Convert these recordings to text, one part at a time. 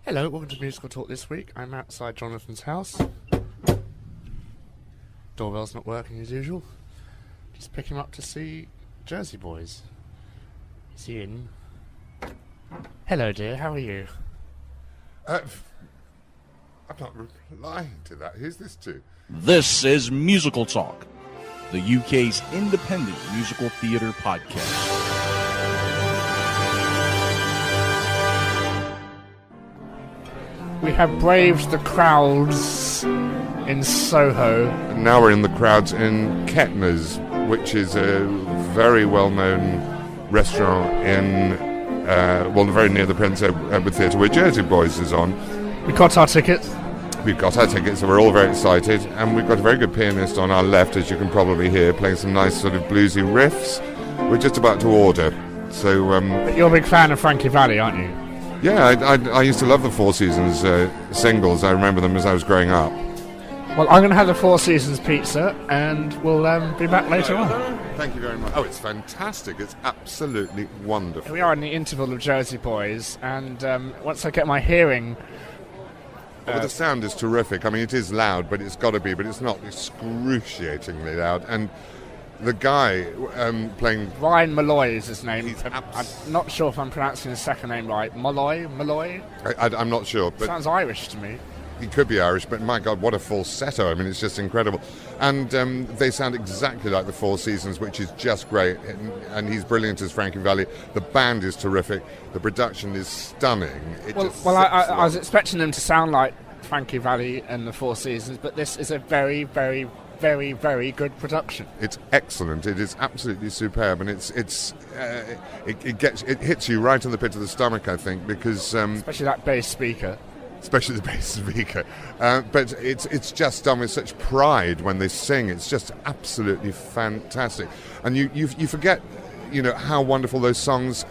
Hello, welcome to Musical Talk this week. I'm outside Jonathan's house. Doorbell's not working as usual. Just pick him up to see Jersey Boys. Is he in? Hello, dear, how are you? I'm not replying to that. Who's this to? This is Musical Talk, the UK's independent musical theatre podcast. We have braved the crowds in Soho. And now we're in the crowds in Kettner's, which is a very well-known restaurant in, very near the Prince Edward Theatre, where Jersey Boys is on. We got our tickets. We've got our tickets, so we're all very excited, and we've got a very good pianist on our left, as you can probably hear, playing some nice sort of bluesy riffs. We're just about to order, so... But you're a big fan of Frankie Valli, aren't you? Yeah, I used to love the Four Seasons singles. I remember them as I was growing up. Well, I'm going to have the Four Seasons pizza, and we'll be back later on. Thank you very much. Oh, it's fantastic. It's absolutely wonderful. Here we are in the interval of Jersey Boys, and once I get my hearing... Well, the sound is terrific. I mean, it is loud, but it's got to be, but it's not excruciatingly loud. And the guy playing... Ryan Molloy is his name. I'm not sure if I'm pronouncing his second name right. Molloy? I'm not sure. But sounds Irish to me. He could be Irish, but my God, what a falsetto. I mean, it's just incredible. And they sound exactly like the Four Seasons, which is just great. And he's brilliant as Frankie Valli. The band is terrific. The production is stunning. I was expecting them to sound like Frankie Valli and the Four Seasons, but this is a very, very, very, very good production. It's excellent. It is absolutely superb, and it hits you right in the pit of the stomach, I think, because especially that bass speaker. Especially the bass speaker, but it's just done with such pride when they sing. It's just absolutely fantastic, and you forget, how wonderful those songs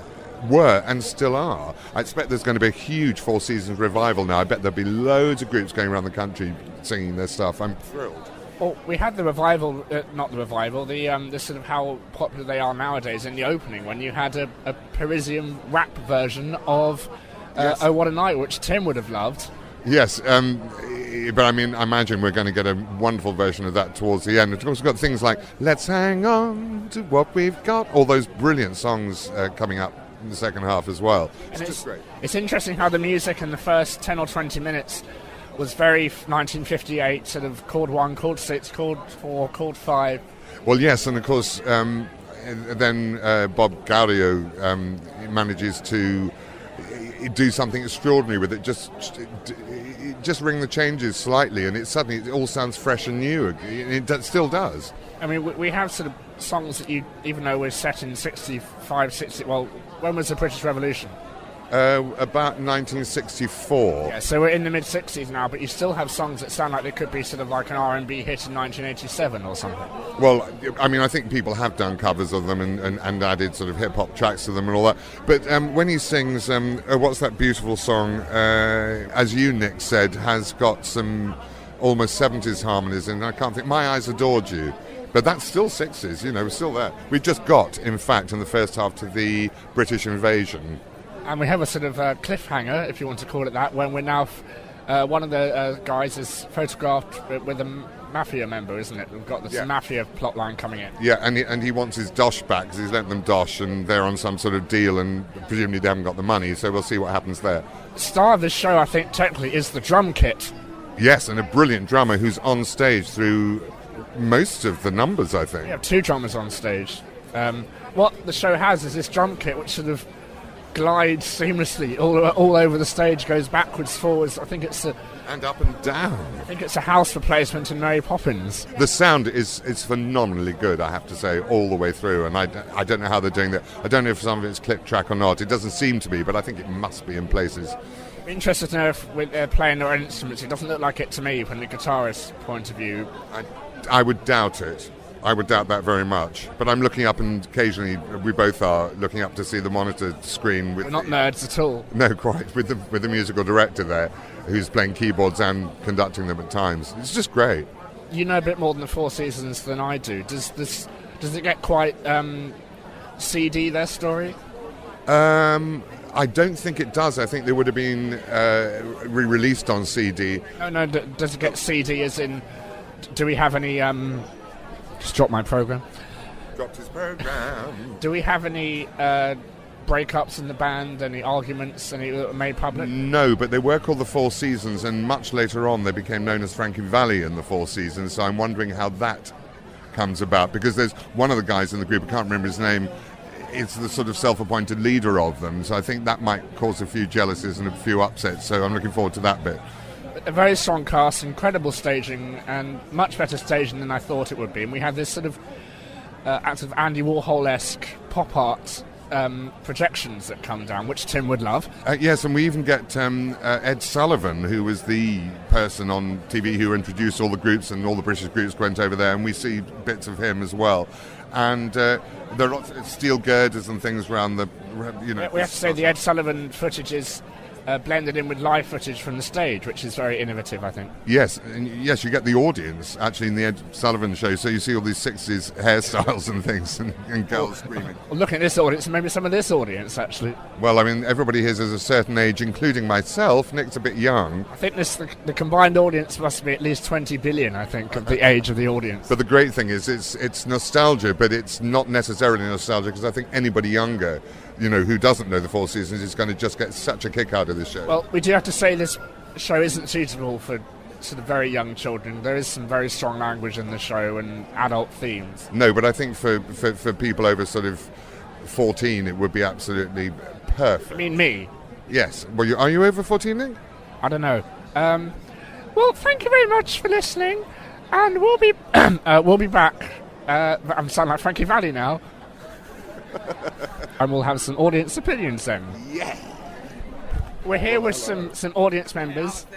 were and still are. I expect there's going to be a huge Four Seasons revival now. I bet there'll be loads of groups going around the country singing their stuff. I'm thrilled. Well, we had the revival, not the revival, the sort of how popular they are nowadays in the opening, when you had a Parisian rap version of yes. Oh What a Night, which Tim would have loved. Yes, but I mean, I imagine we're going to get a wonderful version of that towards the end. Of course, we've got things like Let's Hang On to What We've Got, all those brilliant songs coming up in the second half as well. It's just great. It's interesting how the music in the first 10 or 20 minutes was very 1958, sort of chord 1, chord 6, chord 4, chord 5. Well, yes, and of course, then Bob Gaudio manages to do something extraordinary with it, just ring the changes slightly, and it all sounds fresh and new. It still does. I mean, we have sort of songs that even though we're set in 65, 60, well, when was the British Revolution? About 1964. Yeah, so we're in the mid-60s now, but you still have songs that sound like they could be sort of like an R&B hit in 1987 or something. Well, I mean, I think people have done covers of them and added sort of hip-hop tracks to them and all that. But when he sings, what's that beautiful song, as you, Nick, said, has got some almost 70s harmonies in. I can't think, My Eyes Adored You. But that's still 60s, we're still there. We just got, in fact, in the first half to the British invasion. And we have a sort of cliffhanger, if you want to call it that, when we're now... one of the guys is photographed with a mafia member, isn't it? We've got this mafia plotline coming in. Yeah, and he wants his dosh back, because he's lent them dosh, and they're on some sort of deal, and presumably they haven't got the money, so we'll see what happens there. The star of this show, I think, technically, is the drum kit. Yes, and a brilliant drummer who's on stage through most of the numbers, I think. We have two drummers on stage. What the show has is this drum kit, which sort of glides seamlessly all over the stage, goes backwards, forwards. I think it's and up and down. I think it's a house replacement to Mary Poppins. The sound is phenomenally good, I have to say, all the way through, and I don't know how they're doing that. I don't know if some of it's clip track or not. It doesn't seem to be, but I think it must be in places. I'm interested to know if they're playing their own instruments. It doesn't look like it to me from the guitarist's point of view. I would doubt it. I would doubt that very much. But I'm looking up, and occasionally we both are looking up to see the monitor screen. We're not nerds at all. No, quite. With the musical director there, who's playing keyboards and conducting them at times. It's just great. You know a bit more than the Four Seasons than I do. Does it get quite seedy, their story? I don't think it does. I think they would have been re-released on CD. No, does it get CD as in, do we have any, just dropped my program. Dropped his program. Do we have any breakups in the band, any arguments, any that were made public? No, but they were called the Four Seasons, and much later on they became known as Frankie Valli and the Four Seasons, so I'm wondering how that comes about, because there's one of the guys in the group, I can't remember his name, it's the sort of self-appointed leader of them, so I think that might cause a few jealousies and a few upsets, so I'm looking forward to that bit. A very strong cast, incredible staging, and much better staging than I thought it would be, and we have this sort of Andy Warhol-esque pop art projections that come down, which Tim would love. Yes, and we even get Ed Sullivan, who was the person on TV who introduced all the groups, and all the British groups went over there, and we see bits of him as well. And there are lots of steel girders and things around the, you know. We have to say the Ed Sullivan footage is blended in with live footage from the stage, which is very innovative, I think. Yes, and yes, you get the audience actually in the Ed Sullivan show, so you see all these 60s hairstyles and things, and girls screaming. Well, looking at this audience, and maybe some of this audience, actually. Well, I mean, everybody here is a certain age, including myself. Nick's a bit young. I think the combined audience must be at least 20 billion, I think, of the age of the audience. But the great thing is, it's nostalgia, but it's not necessarily nostalgia, because I think anybody younger, you know, who doesn't know the Four Seasons is going to just get such a kick out of this show. Well, we do have to say this show isn't suitable for sort of very young children. There is some very strong language in the show and adult themes. No, but I think for people over sort of 14, it would be absolutely perfect. I mean, me? Yes. Well, are you over 14, Nick? I don't know. Well, thank you very much for listening, and we'll be back. I'm sounding like Frankie Valli now. And we'll have some audience opinions then. Yeah. We're here with some audience members.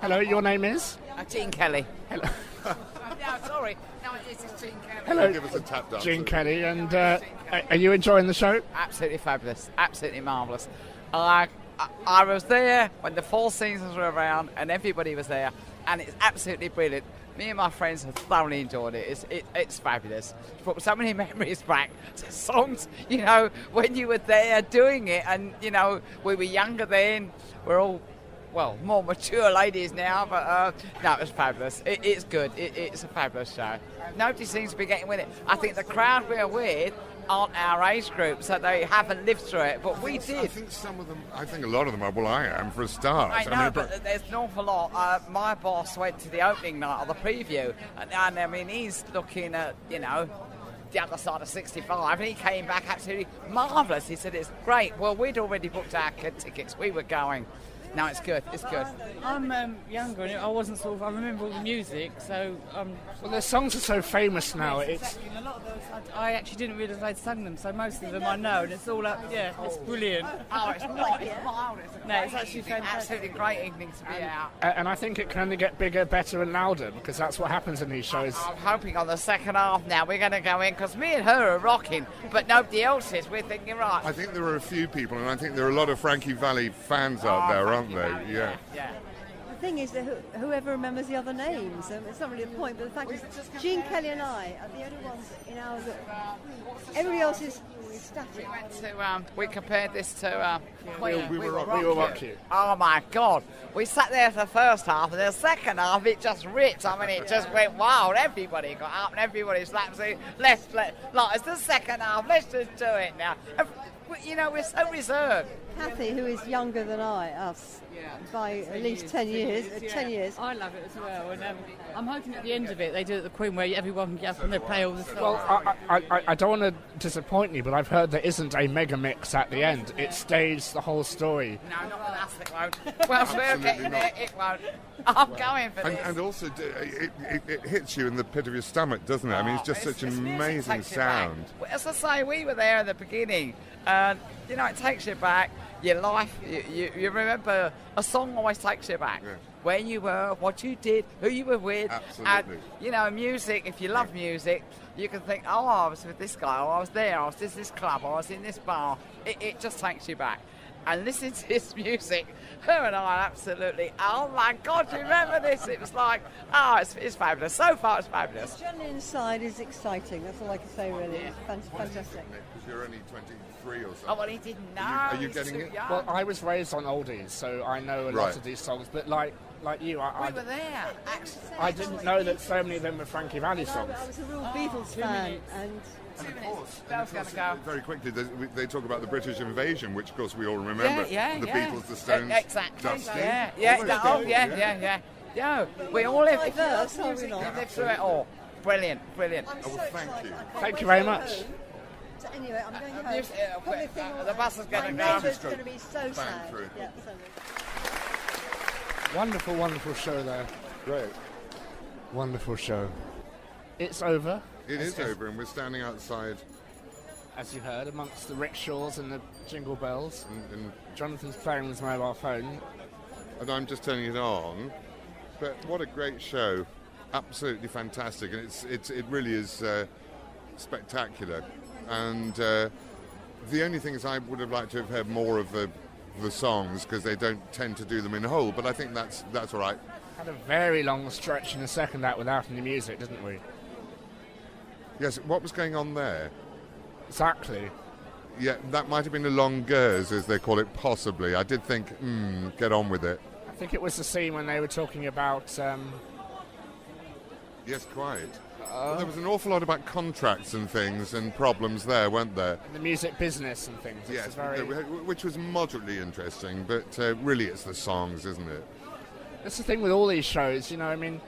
Hello, your name is? Jean Kelly. Hello. No, sorry. No, this is Jean Kelly. Hello, Give us a tap dance. Jean Kelly. And are you enjoying the show? Absolutely fabulous. Absolutely marvellous. I was there when the Four Seasons were around, and everybody was there, and it's absolutely brilliant. Me and my friends have thoroughly enjoyed it. It's fabulous. It's brought so many memories back to songs, you know, when you were there doing it. And, you know, we were younger then. We're all, well, more mature ladies now. But, no, it was fabulous. It's good. It's a fabulous show. Nobody seems to be getting with it. I think the crowd we're with aren't our age group, so they haven't lived through it, but we did. I think a lot of them are. Well, I am for a start. I know, but there's an awful lot. My boss went to the opening night of the preview, and I mean, he's looking at, you know, the other side of 65, and he came back absolutely marvellous. He said it's great. Well, we'd already booked our tickets. We were going. No, it's good. It's good. I'm younger, and I wasn't I remember all the music, so. Well, their songs are so famous now. Yes, exactly. And a lot of those, I actually didn't realise I'd sung them, so most of them I know, and it's all up. Yeah, it's brilliant. Oh, it's not. It's wild. No, it's actually fantastic. Absolutely great evening to be out. And I think it can only get bigger, better, and louder, because that's what happens in these shows. I'm hoping on the second half now we're going to go in, because me and her are rocking, but nobody else is. We're thinking, right. I think there are a few people, and I think there are a lot of Frankie Valli fans out there, aren't there? Yeah. The thing is that whoever remembers the other names, it's not really a point, but the fact is Jean Kelly and I are the only ones in ours that everybody else is static. We compared this to Queen. We will rock you. Oh my God. We sat there for the first half, and the second half it just ripped. I mean, it just went wild. Everybody got up and everybody slapped. Let's it's the second half, let's just do it now. You know, we're so reserved. Kathy, who is younger than us by at least 10 years. 10 years. I love it as well, and I'm hoping at the end of it they do it at the Queen where everyone can get up and they play all the songs. Well, I don't want to disappoint you, but I've heard there isn't a mega mix at the end. It stays the whole story. No, not with us, it won't. Well, we're getting there, it won't. I'm going for this. And also, it hits you in the pit of your stomach, doesn't it? I mean, it's just such an amazing sound. Well, as I say, we were there at the beginning, and, you know, it takes you back. Your life, you remember, a song always takes you back. Yeah. Where you were, what you did, who you were with. Absolutely. And, you know, music, if you love music, you can think, I was with this guy, or I was there, I was in this club, or I was in this bar. It just takes you back. and listening to this music, her and I absolutely, oh my God, do you remember this? It was like, it's fabulous. So far, it's fabulous. The journey inside is exciting. That's all I can say, really. It's fantastic. Because you're only 23 or something. Oh, well, he didn't know. Are you He's getting too it? young. Well, I was raised on oldies, so I know a lot of these songs. But like you, we were there. I didn't know that so many of them were Frankie Valli songs. I was a real Beatles fan, and 2 minutes. Bell's going to go. Very quickly, they talk about the British invasion, which, of course, we all remember. The Beatles, the Stones, Exactly. Dusty. Yeah. We all lived diverse, are we not? lived through it all. Brilliant. I'm Oh, so well, thank excited. you. I can't Thank you wait very to go much. home. So anyway, I'm going home. Yes, Probably think the bus is my going to go. neighbour's going to be so sad. through. Yeah, so Wonderful, wonderful show there. Great. Wonderful show. It's over. It is over, and we're standing outside. As you heard, amongst the rickshaws and the jingle bells. And Jonathan's playing with his mobile phone. I'm just turning it on. But what a great show. Absolutely fantastic. And it really is spectacular. And the only thing is I would have liked to have heard more of the songs, because they don't tend to do them in whole. But I think that's all right. Had a very long stretch in the second act without any music, didn't we? Yes, what was going on there? Exactly. Yeah, that might have been a longueurs, as they call it, possibly. I did think, get on with it. I think it was the scene when they were talking about... Yes, quite. But there was an awful lot about contracts and things and problems there, weren't there? the music business and things. Yes, It's very... which was moderately interesting, but really it's the songs, isn't it? That's the thing with all these shows, you know, I mean,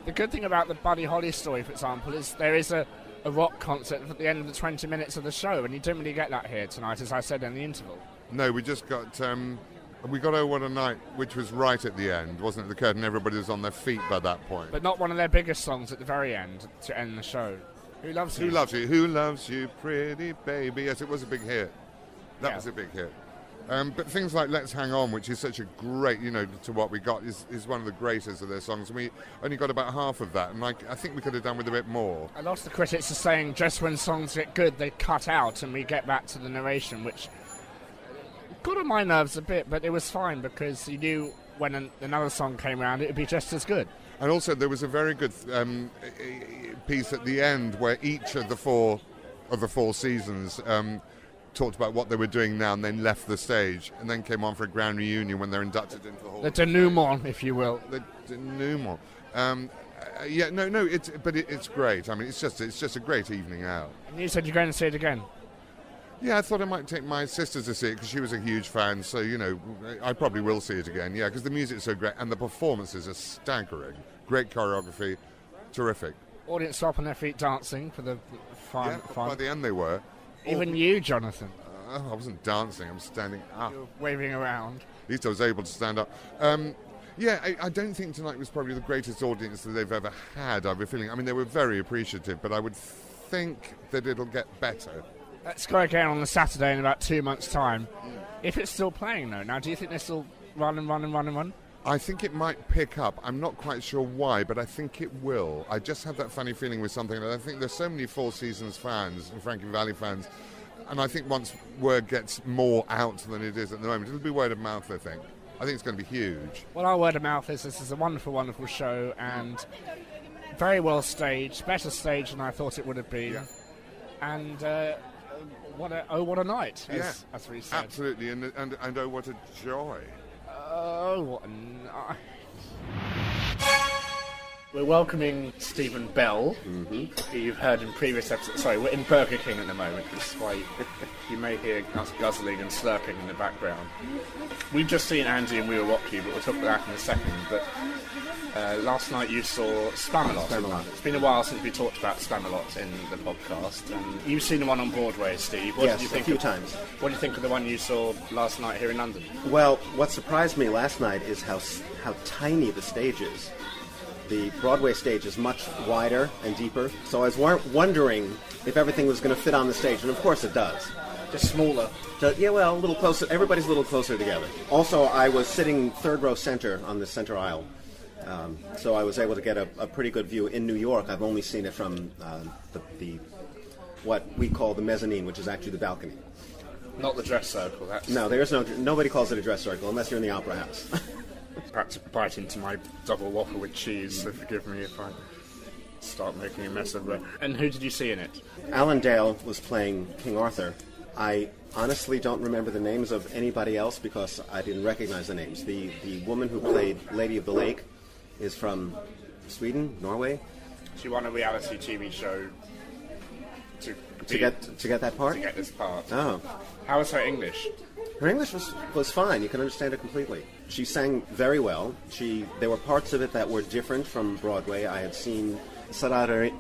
the good thing about the Buddy Holly story, for example, is there is a rock concert at the end of the 20 minutes of the show, and you don't really get that here tonight, as I said in the interval. No, we just got... we got Oh What a Night, which was right at the end, wasn't it? The curtain, everybody was on their feet by that point. But not one of their biggest songs at the very end to end the show. Who Loves You? Who Loves You? Who Loves You, Pretty Baby? Yes, it was a big hit. That Yeah. was a big hit. But things like Let's Hang On, which is such a great, to what we got, is one of the greatest of their songs. And we only got about half of that, and I think we could have done with a bit more. A lot of the critics are saying just when songs get good, they cut out and we get back to the narration, which got on my nerves a bit, but it was fine because you knew when another song came around, it would be just as good. And also, there was a very good piece at the end where each of the four seasons talked about what they were doing now and then left the stage and then came on for a grand reunion when they're inducted into the hall. The denouement, if you will. The denouement. It's great. I mean, it's just a great evening out. And you said you're going to see it again. Yeah, I thought I might take my sister to see it because she was a huge fan, so, I probably will see it again, yeah, because the music's so great and the performances are staggering. Great choreography, terrific. Audience up on their feet dancing for the fun. By the end they were. Even you, Jonathan. I wasn't dancing, I'm standing up. You're waving around. At least I was able to stand up. I don't think tonight was probably the greatest audience that they've ever had, I have a feeling. I mean, they were very appreciative, but I would think that it'll get better. Let's go again on the Saturday in about 2 months' time. If it's still playing, though. Now, do you think they still run? I think it might pick up. I'm not quite sure why, but I think it will. I just have that funny feeling with something. I think there's so many Four Seasons fans and Frankie Valli fans, and I think once word gets more out than it is at the moment, it'll be word of mouth, I think. I think it's going to be huge. Well, our word of mouth is this is a wonderful, wonderful show, and very well staged, better staged than I thought it would have been. Yeah. And what a night, as we said. Absolutely, and oh, what a joy. Oh, what a night. We're welcoming Stephen Bell, who you've heard in previous episodes. Sorry, we're in Burger King at the moment, which is why you may hear us guzzling and slurping in the background. We've just seen Andy and We Will Rock You, but we'll talk about that in a second. But last night you saw Spamalot. It's been a while since we talked about Spamalot in the podcast. And you've seen the one on Broadway, Steve. What did you think a few times. What do you think of the one you saw last night here in London? Well, what surprised me last night is how tiny the stage is. The Broadway stage is much wider and deeper, so I was wondering if everything was going to fit on the stage, and of course it does. Just smaller. So, yeah, well, a little closer. Everybody's a little closer together. Also, I was sitting third row center on the center aisle, so I was able to get a pretty good view. In New York, I've only seen it from the what we call the mezzanine, which is actually the balcony. Not the dress circle. That's No, there's nobody calls it a dress circle unless you're in the opera house. Perhaps to bite into my double whopper with cheese, so forgive me if I start making a mess of it. And who did you see in it? Alan Dale was playing King Arthur. I honestly don't remember the names of anybody else because I didn't recognize the names. The woman who played Lady of the Lake is from Sweden, Norway. She won a reality TV show to get that part? To get this part. Oh. How was her English? Her English was fine. You can understand it completely. She sang very well. There were parts of it that were different from Broadway. I had seen Sara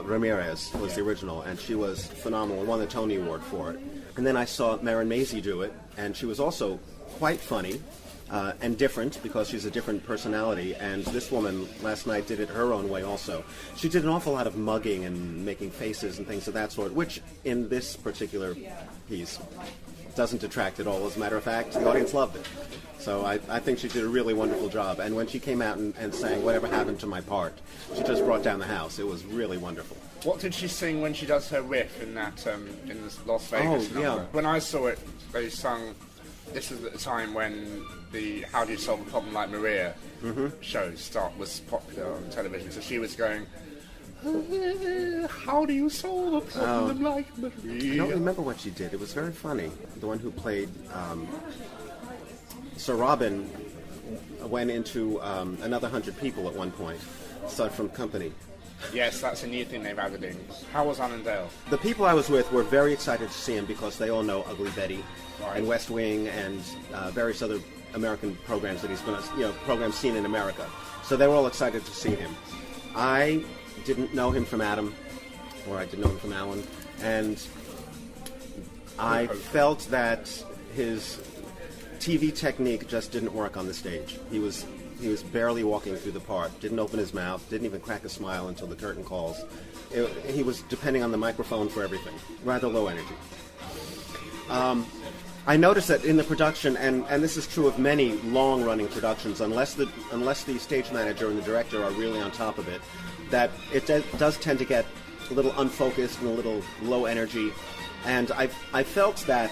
Ramirez was the original, and she was phenomenal. Won the Tony Award for it. And then I saw Marin Mazzie do it, and she was also quite funny and different because she's a different personality. And this woman last night did it her own way also. She did an awful lot of mugging and making faces and things of that sort, which in this particular piece doesn't detract at all. As a matter of fact, the audience loved it. So I think she did a really wonderful job. And when she came out and sang Whatever Happened to My Part, she just brought down the house. It was really wonderful. What did she sing when she does her riff in that in the Las Vegas number? Yeah. When I saw it, they sung. This was at the time when the How Do You Solve a Problem Like Maria show was popular on television. So she was going, how do you solve a problem like Maria? I don't remember what she did. It was very funny. The one who played Sir Robin went into Another 100 People at one point, aside from Company. Yes, that's a new thing they've added in. How was Alan Dale? The people I was with were very excited to see him because they all know Ugly Betty and West Wing and various other American programs that he's been on, programs seen in America. So they were all excited to see him. I didn't know him from Adam, or I didn't know him from Alan, and I felt that his TV technique just didn't work on the stage. He was barely walking through the part, didn't open his mouth, didn't even crack a smile until the curtain calls. He was depending on the microphone for everything, rather low energy. I noticed that in the production, and this is true of many long-running productions, unless the stage manager and the director are really on top of it, that it does tend to get a little unfocused and a little low energy. And I felt that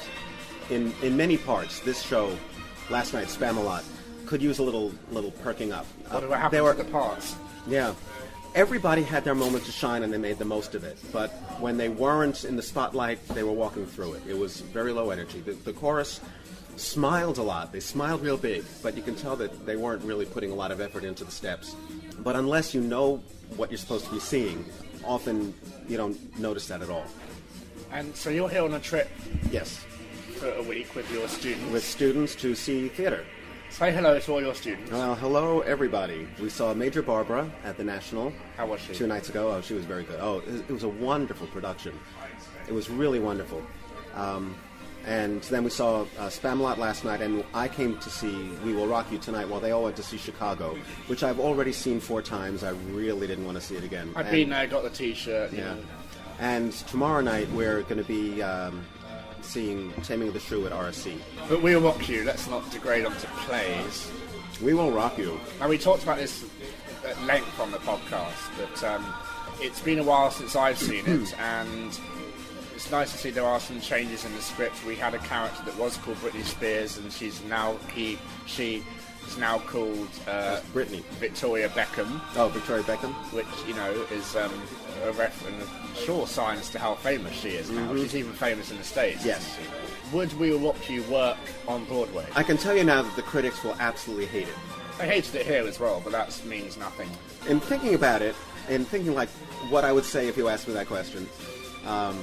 in many parts, this show, last night, Spam-A-Lot, could use a little perking up. What happened to the parts? Yeah. Everybody had their moment to shine and they made the most of it. But when they weren't in the spotlight, they were walking through it. It was very low energy. The chorus smiled a lot. They smiled real big, but you can tell that they weren't really putting a lot of effort into the steps. But unless you know what you're supposed to be seeing, often you don't notice that at all. And so you're here on a trip? Yes. For a week with your students? With students to see theater. Say hello to all your students. Well, hello, everybody. We saw Major Barbara at the National. How was she? 2 nights ago. Oh, she was very good. Oh, it was a wonderful production. It was really wonderful. And then we saw Spam-A-Lot last night, and I came to see We Will Rock You Tonight while they all went to see Chicago, which I've already seen 4 times. I really didn't want to see it again. I've been there, got the T-shirt. Yeah. And tomorrow night we're going to be seeing Taming of the Shrew at RSC. But We Will Rock You, let's not degrade onto plays. We Will Rock You. Now, we talked about this at length on the podcast, but it's been a while since I've seen it, and it's nice to see there are some changes in the script. We had a character that was called Britney Spears, and she is now called Britney. Victoria Beckham. Oh, Victoria Beckham? Which, is a sure sign as to how famous she is now. She's even famous in the States. Yes. Would We Will Rock You work on Broadway? I can tell you now that the critics will absolutely hate it. I hated it here as well, but that means nothing. In thinking about it, and thinking like what I would say if you asked me that question, I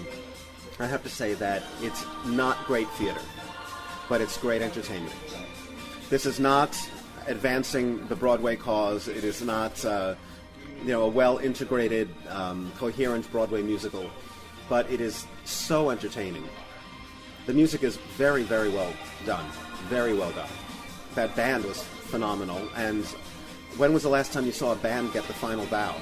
have to say that it's not great theater, but it's great entertainment. This is not advancing the Broadway cause. It is not, a well-integrated, coherent Broadway musical, but it is so entertaining. The music is very, very well done. Very well done. That band was phenomenal. And when was the last time you saw a band get the final bow?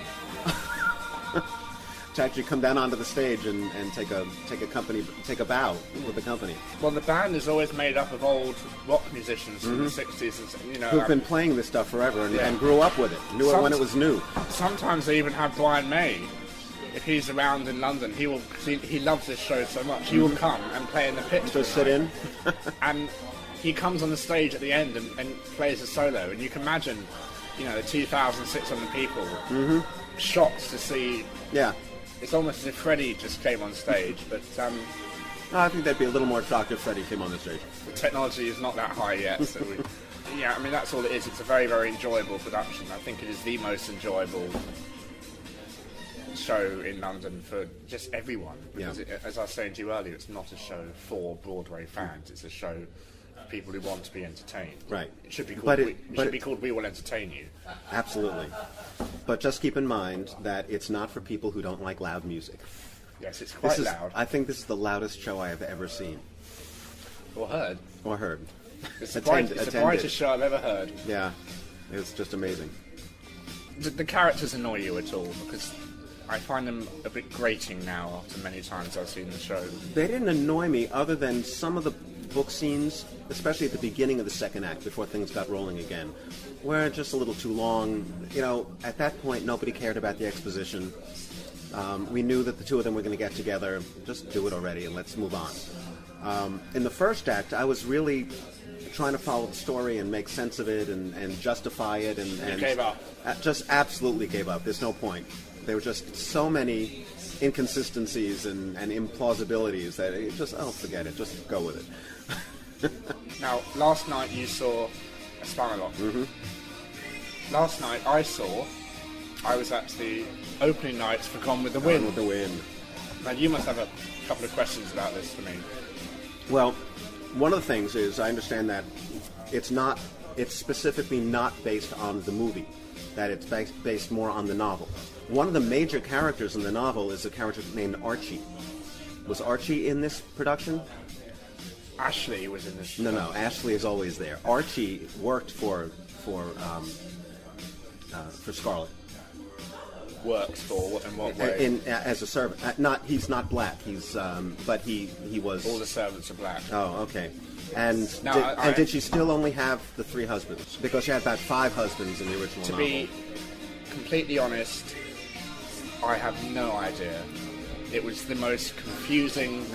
To actually come down onto the stage and take a bow with the company. Well, the band is always made up of old rock musicians from the 60s, who've been playing this stuff forever and grew up with it, knew it when it was new. Sometimes they even have Brian May if he's around in London, he will. He loves this show so much. He will come and play in the pit. Just sit in. And he comes on the stage at the end and plays a solo. And you can imagine, the 2,600 people shocked to see. Yeah. It's almost as if Freddie just came on stage, but I think they'd be a little more shocked if Freddie came on the stage. the technology is not that high yet. So I mean, that's all it is. It's a very, very enjoyable production. I think it is the most enjoyable show in London for just everyone. Because as I was saying to you earlier, it's not a show for Broadway fans. It's a show for people who want to be entertained. Right. It should be called, be called We Will Entertain You. Absolutely. But just keep in mind that it's not for people who don't like loud music. Yes, it's quite loud. I think this is the loudest show I have ever seen. Or heard. It's the brightest show I've ever heard. Yeah, it's just amazing. The characters annoy you at all? Because I find them a bit grating now after many times I've seen the show. They didn't annoy me other than some of the book scenes, especially at the beginning of the second act before things got rolling again, were just a little too long. At that point, nobody cared about the exposition. We knew that the two of them were going to get together. Just do it already and let's move on. In the first act, I was really trying to follow the story and make sense of it and justify it. And you gave up. Just absolutely gave up. There's no point. There were just so many inconsistencies and implausibilities that it just, forget it. Just go with it. Now, last night you saw a Spamalot. Last night I was at the opening night for Gone with the Wind. Gone with the Wind. Now, you must have a couple of questions about this for me. Well, one of the things is I understand that it's specifically not based on the movie, that it's based more on the novel. One of the major characters in the novel is a character named Archie. Was Archie in this production? Ashley was in this. No, Ashley is always there. Archie worked for Scarlett. Works for in what way? As a servant. He's not black. But he was. All the servants are black. Oh, okay. And did she still only have the 3 husbands? Because she had about 5 husbands in the original novel. To be completely honest, I have no idea. It was the most confusing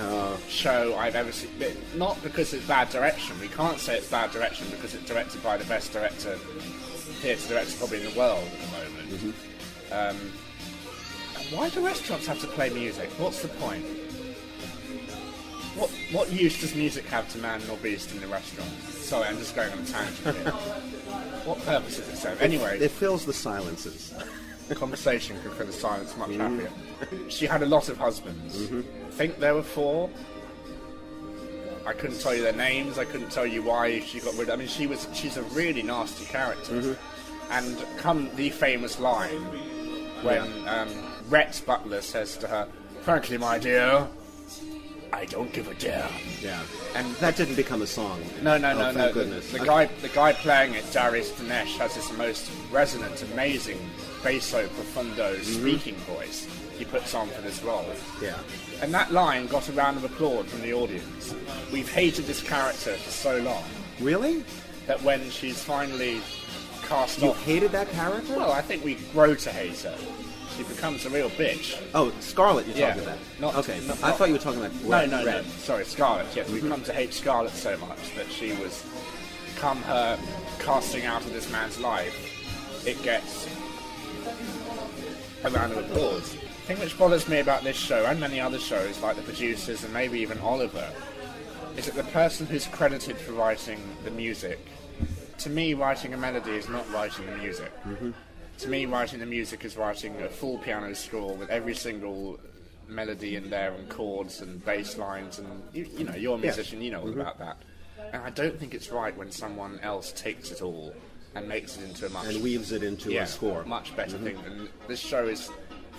show I've ever seen. Not because it's bad direction. We can't say it's bad direction because it's directed by the best theatre director probably in the world at the moment. Why do restaurants have to play music? What's the point? What use does music have to man or beast in the restaurant? Sorry, I'm just going on a tangent here. What purpose does it serve? Anyway, it fills the silences. The conversation could fill the silence much happier. She had a lot of husbands. I think there were 4. I couldn't tell you their names. I couldn't tell you why she got rid of. I mean, she's a really nasty character. And come the famous line when Rhett Butler says to her, "Frankly, my dear, I don't give a damn." Yeah, and that didn't become a song. No. Thank goodness. The guy playing it, Darius Dinesh, has this most resonant, amazing basso profundo speaking voice he puts on for this role. Yeah. And that line got a round of applause from the audience. We've hated this character for so long. Really? That when she's finally cast You off... hated that character? Well, I think we grow to hate her. She becomes a real bitch. Oh, Scarlett you're talking about? I thought you were talking about Red. No. Sorry, Scarlett, yes. We've come to hate Scarlett so much that she was... Come her casting out of this man's life, it gets a round of applause. The thing which bothers me about this show and many other shows, like the producers and maybe even Oliver, is that the person who's credited for writing the music, to me, writing a melody is not writing the music. To me, writing the music is writing a full piano score with every single melody in there and chords and bass lines, and you're a musician, you know all about that. And I don't think it's right when someone else takes it all and makes it into a much... And weaves it into a score. Much better thing. And this show is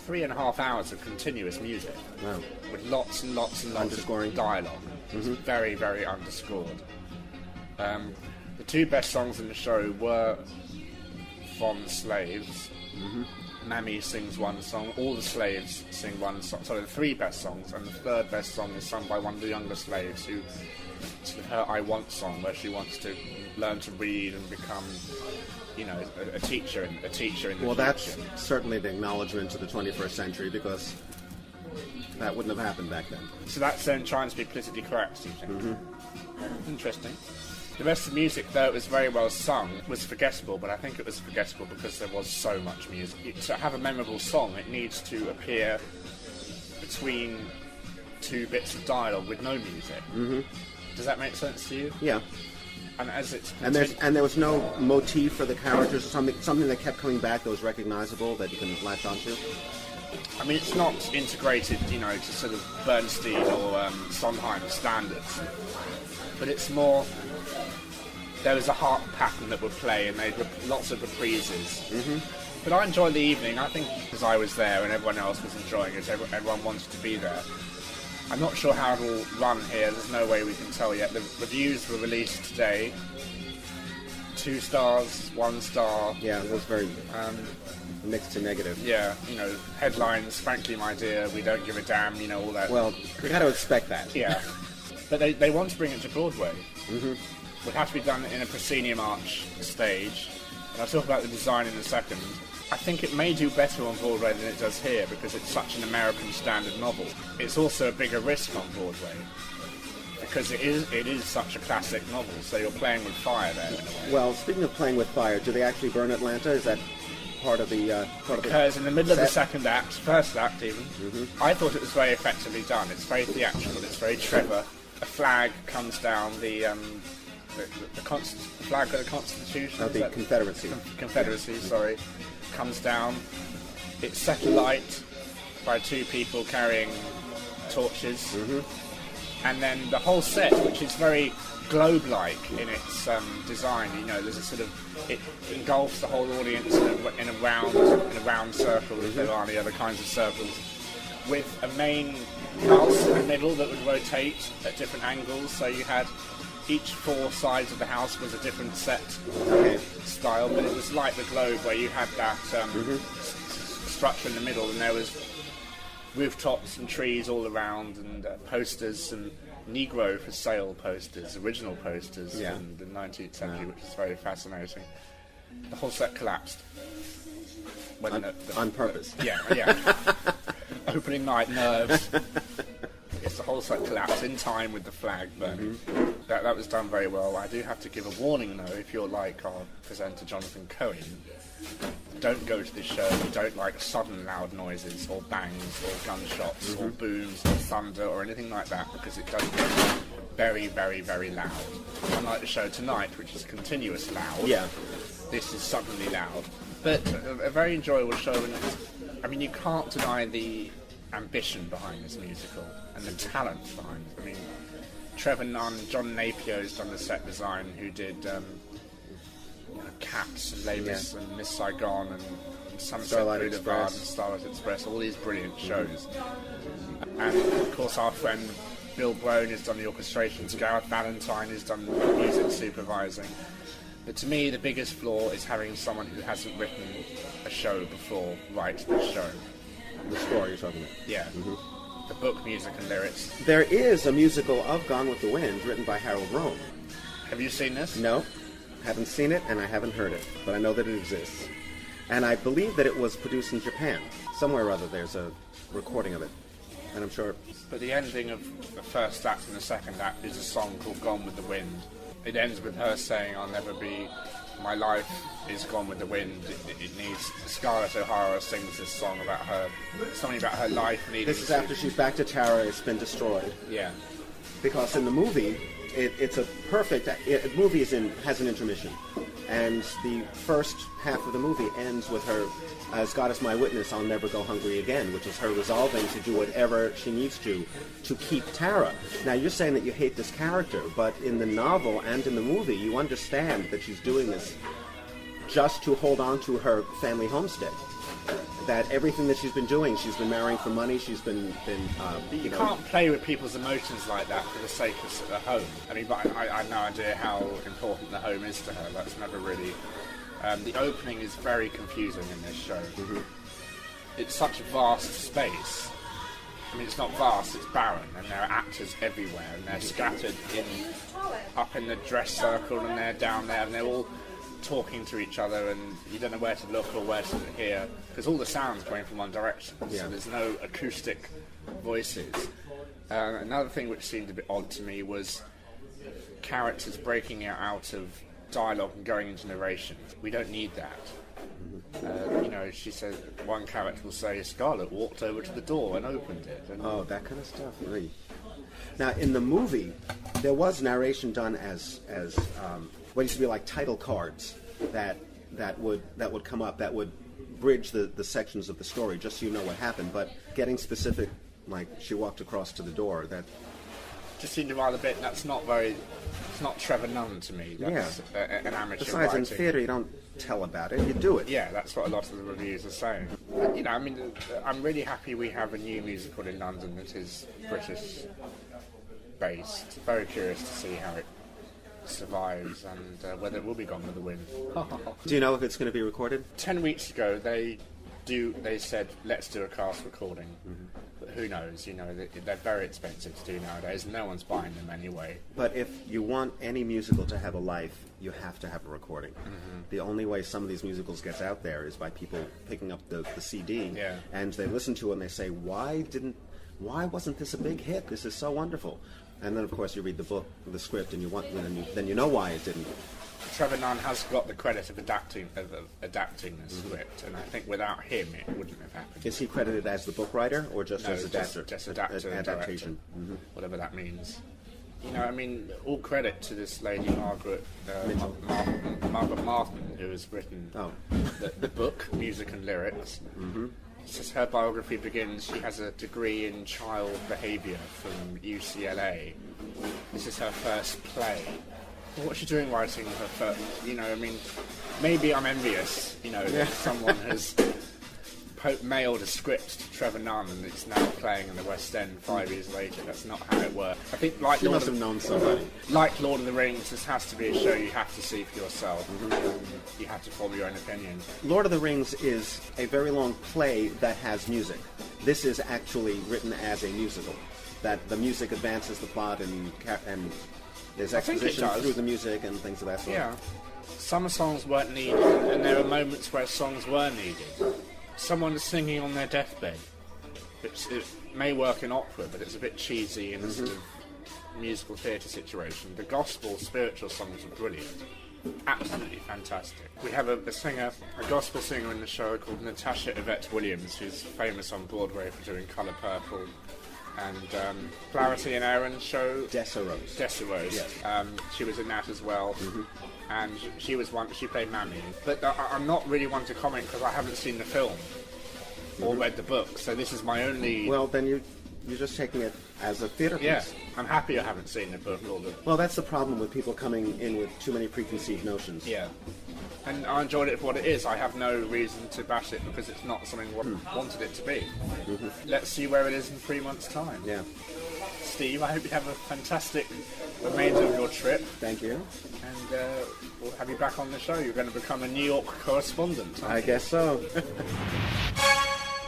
3.5 hours of continuous music. Wow. With lots and lots and lots of dialogue. It's very, very underscored. The 2 best songs in the show were from the slaves. Mammy sings one song, all the slaves sing one song. Sorry, the 3 best songs, and the 3rd best song is sung by one of the younger slaves who... It's her I Want song, where she wants to learn to read and become a teacher in the future. Well, that's certainly the acknowledgement to the 21st century, because that wouldn't have happened back then. So that's then trying to be politically correct, do you think? Interesting. The rest of the music, though it was very well sung, was forgettable, but I think it was forgettable because there was so much music. To have a memorable song, it needs to appear between two bits of dialogue with no music. Does that make sense to you? Yeah. And as it's And there was no motif for the characters, or something that kept coming back that was recognizable that you can latch onto. I mean, it's not integrated, to sort of Bernstein or Sondheim standards, but it's more. There was a harp pattern that would play, and they lots of reprises. But I enjoyed the evening. I think because I was there and everyone else was enjoying it, everyone wanted to be there. I'm not sure how it will run here. There's no way we can tell yet. The reviews were released today. 2 stars, 1 star. Yeah, it was very mixed to negative. Yeah, headlines, frankly, my dear, we don't give a damn, all that. Well, we got to expect that. Yeah. But they want to bring it to Broadway. Would have to be done in a proscenium arch stage. And I'll talk about the design in a second. I think it may do better on Broadway than it does here because it's such an American standard novel. It's also a bigger risk on Broadway because it is such a classic novel, so you're playing with fire there in a way. Well, speaking of playing with fire, do they actually burn Atlanta? Is that part of the Occurs in the middle of the second act, first act even. I thought it was very effectively done. It's very theatrical, it's very Trevor. A flag comes down, the flag of the Constitution. Of the Confederacy. Confederacy, sorry. Comes down. It's set alight by 2 people carrying torches. And then the whole set, which is very globe-like in its design, there's a sort of, it engulfs the whole audience in a round circle, if there are any other kinds of circles, with a main house in the middle that would rotate at different angles, so you had each 4 sides of the house was a different set style, but it was like the globe where you had that structure in the middle, and there was rooftops and trees all around, and posters and Negro for sale posters, original posters from the 19th century, which is very fascinating. The whole set collapsed. On purpose. Yeah. Opening night nerves. Yes, the whole set collapsed in time with the flag burning. That was done very well. I do have to give a warning, though, if you're like our presenter Jonathan Cohen, don't go to this show if you don't like sudden loud noises or bangs or gunshots or booms or thunder or anything like that, because it does get very, very, very loud. Unlike the show tonight, which is continuous loud, this is suddenly loud. But a very enjoyable show, and I mean, you can't deny the ambition behind this musical and the talent behind it. I mean, Trevor Nunn, John Napier's done the set design, who did Cats and Les Mis and Miss Saigon and Sunset Boulevard and Starlight Express, all these brilliant shows. And of course our friend Bill Brown has done the orchestrations, Gareth Valentine has done the music supervising. But to me the biggest flaw is having someone who hasn't written a show before write this show. The score you're talking about? Yeah. The book, music and lyrics. There is a musical of Gone with the Wind written by Harold Rome. Have you seen this? No. Haven't seen it, and I haven't heard it, but I know that it exists. And I believe that it was produced in Japan. Somewhere or other there's a recording of it, and I'm sure... But the ending of the first act and the second act is a song called Gone with the Wind. It ends with her saying, I'll never be... My life is gone with the wind. It needs... Scarlett O'Hara sings this song about her... Something about her life needing... This is after she's back to Tara, it's been destroyed. Yeah. Because in the movie... It's a perfect... movie has an intermission. And the first half of the movie ends with her, as God is my witness, I'll never go hungry again, which is her resolving to do whatever she needs to keep Tara. Now, you're saying that you hate this character, but in the novel and in the movie, you understand that she's doing this just to hold on to her family homestead. That everything that she's been doing, she's been marrying for money, she's been you can't play with people's emotions like that for the sake of the home. I mean, but I have no idea how important the home is to her. That's never really... the opening is very confusing in this show. It's such a vast space. I mean, it's not vast, it's barren, and there are actors everywhere, and they're scattered up in the dress circle, and they're down there, and they're all talking to each other, and you don't know where to look or where to hear, because all the sound's going from one direction, so there's no acoustic voices. Another thing which seemed a bit odd to me was characters breaking out of dialogue and going into narration. We don't need that. She said, one character will say, Scarlett walked over to the door and opened it. And that kind of stuff, really. Now, in the movie, there was narration done as what used to be like title cards that would come up, that would bridge the sections of the story, just so you know what happened. But getting specific, like she walked across to the door, that just seemed rather a bit. That's not very. It's not Trevor Nunn to me. That's an amateur. Besides, writing. in theatre, you don't tell about it; you do it. Yeah, that's what a lot of the reviews are saying. I'm really happy we have a new musical in London that is British based. Very curious to see how it survives and whether it will be Gone with the Wind. Do you know if it's going to be recorded? 10 weeks ago, they said let's do a cast recording. But who knows? They're very expensive to do nowadays, and no one's buying them anyway. But if you want any musical to have a life, you have to have a recording. The only way some of these musicals gets out there is by people picking up the CD, and they listen to it and they say, why wasn't this a big hit? This is so wonderful. And then, of course, you read the book, the script, and then you know why it didn't. Trevor Nunn has got the credit of adapting the script, and I think without him it wouldn't have happened. Is he credited as the book writer or just as adapter? Just adapter and adaptation, whatever that means. All credit to this lady Margaret Martin, who has written the book, music and lyrics. Since her biography begins, she has a degree in child behaviour from UCLA. This is her first play. What's she doing writing her first? Maybe I'm envious. That someone has mailed a script to Trevor Nunn and it's now playing in the West End 5 years later. That's not how it works. I think, like you must have known somebody. Like Lord of the Rings, this has to be a show you have to see for yourself. You have to form your own opinion. Lord of the Rings is a very long play that has music. This is actually written as a musical. That the music advances the plot and there's exposition through the music and things of that sort. Yeah. Some songs weren't needed, and there are moments where songs were needed. Someone is singing on their deathbed. It may work in opera, but it's a bit cheesy in a sort of musical theatre situation. The gospel, spiritual songs are brilliant. Absolutely fantastic. We have a gospel singer in the show called Natasha Yvette Williams, who's famous on Broadway for doing Colour Purple, and Flaherty and Aaron's show Desirose. Yes. She was in that as well, and she played Mammy. But I'm not really one to comment because I haven't seen the film or read the book, so this is my only. Well, then you're just taking it as a theatre piece. Yeah, I'm happy I haven't seen the book or the. Well, that's the problem with people coming in with too many preconceived notions. Yeah. And I enjoyed it for what it is. I have no reason to bash it because it's not something I wanted it to be. Let's see where it is in 3 months' time. Yeah. Steve, I hope you have a fantastic remainder of your trip. Thank you. And we'll have you back on the show. You're going to become a New York correspondent. I guess so.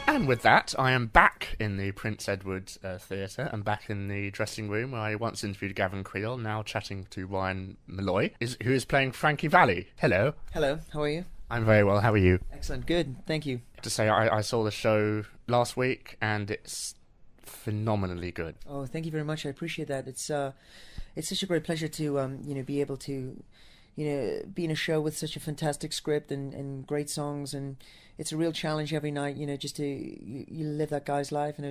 And with that, I am back in the Prince Edward Theatre and back in the dressing room where I once interviewed Gavin Creel, now chatting to Ryan Molloy, who is playing Frankie Valli. Hello. Hello, how are you? I'm very well, how are you? Excellent, good, thank you. To say, I saw the show last week and it's phenomenally good. Oh, thank you very much, I appreciate that. It's such a great pleasure to be able to be in a show with such a fantastic script and great songs, and it's a real challenge every night, just to you live that guy's life, and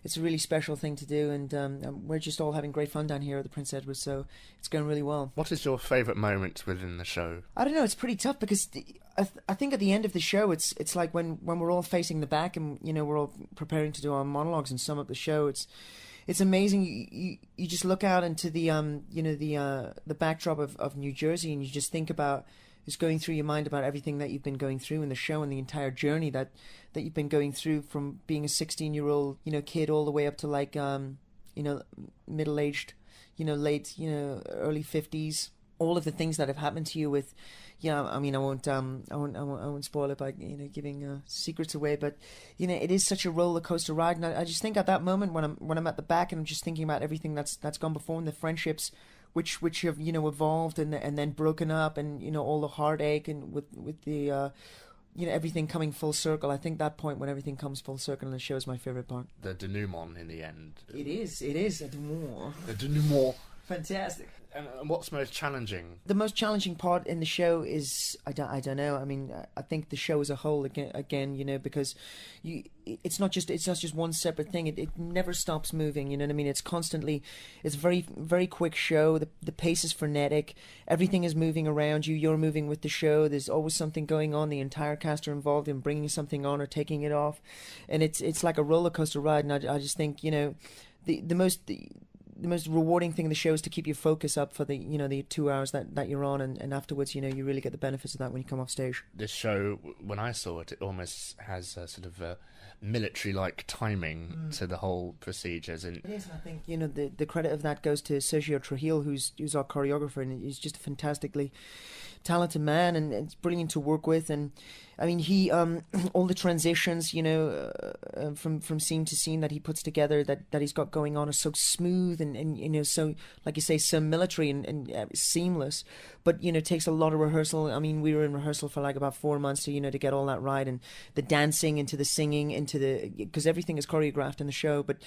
it's a really special thing to do, and we're just all having great fun down here at the Prince Edward, so it's going really well. What is your favourite moment within the show? I don't know, it's pretty tough because I think at the end of the show it's like when we're all facing the back and we're all preparing to do our monologues and sum up the show. It's amazing. You just look out into the the backdrop of New Jersey, and you just think about just going through your mind about everything that you've been going through in the show and the entire journey that you've been going through from being a 16-year-old kid all the way up to like middle-aged, late early 50s. All of the things that have happened to you with. I mean, I won't spoil it by giving secrets away, but it is such a roller coaster ride, and I just think at that moment when I'm at the back and I'm just thinking about everything that's gone before and the friendships which have evolved and then broken up, and all the heartache and with the everything coming full circle. I think that point when everything comes full circle in the show is my favorite part. The denouement in the end. It is a denouement. The denouement. Fantastic. And what's most challenging? The most challenging part in the show is I don't know. I mean, I think the show as a whole again, because it's not just one separate thing. It never stops moving. You know what I mean? It's constantly. It's a very very quick show. The pace is frenetic. Everything is moving around you. You're moving with the show. There's always something going on. The entire cast are involved in bringing something on or taking it off, and it's like a roller coaster ride. And I just think the most rewarding thing in the show is to keep your focus up for the 2 hours that you're on, and afterwards you really get the benefits of that when you come off stage. This show, when I saw it, it almost has a sort of a military-like timing to the whole procedures. And it is, and I think the credit of that goes to Sergio Trujillo, who's our choreographer, and he's just a fantastically talented man, and it's brilliant to work with. And I mean, he all the transitions, from scene to scene that he puts together, that he's got going on, are so smooth and so, like you say, so military and seamless. But takes a lot of rehearsal. I mean, we were in rehearsal for like about 4 months to get all that right, and the dancing into the singing because everything is choreographed in the show. But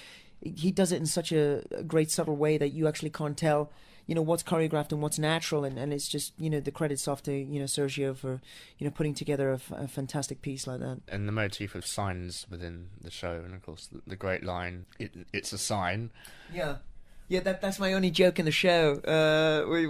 he does it in such a great subtle way that you actually can't tell what's choreographed and what's natural, and it's just the credit's off to Sergio for putting together a fantastic piece like that. And the motif of signs within the show, and of course the great line, it's a sign. Yeah, that's my only joke in the show,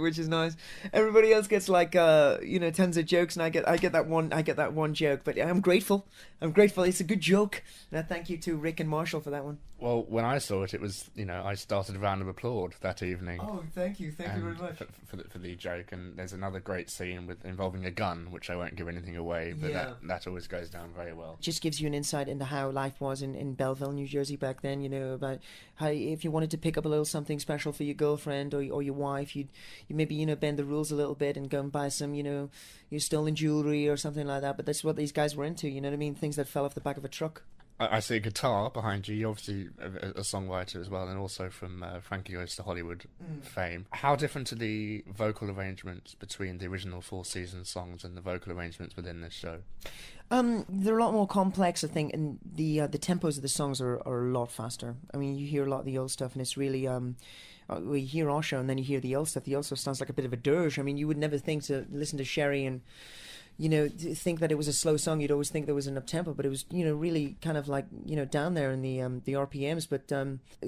which is nice. Everybody else gets like tons of jokes, and I get that one joke. But I'm grateful. It's a good joke, and I thank you to Rick and Marshall for that one. Well, when I saw it, it was I started a round of applause that evening. Oh, thank you very much for the joke. And there's another great scene involving a gun, which I won't give anything away, but that always goes down very well. Just gives you an insight into how life was in Belleville, New Jersey back then. About how if you wanted to pick up a little something special for your girlfriend or your wife, you maybe bend the rules a little bit and go and buy some your stolen jewelry or something like that. But that's what these guys were into. You know what I mean? Things that fell off the back of a truck. I see a guitar behind you. You're obviously a songwriter as well, and also from Frankie Goes to Hollywood fame. How different are the vocal arrangements between the original Four Seasons songs and the vocal arrangements within this show? They're a lot more complex, I think, and the tempos of the songs are a lot faster. I mean, you hear a lot of the old stuff, and it's really you hear our show and then you hear the old stuff. The old stuff sounds like a bit of a dirge. I mean, you would never think to listen to Sherry and think that it was a slow song. You'd always think there was an up-tempo, but it was, really kind of like, down there in the RPMs. But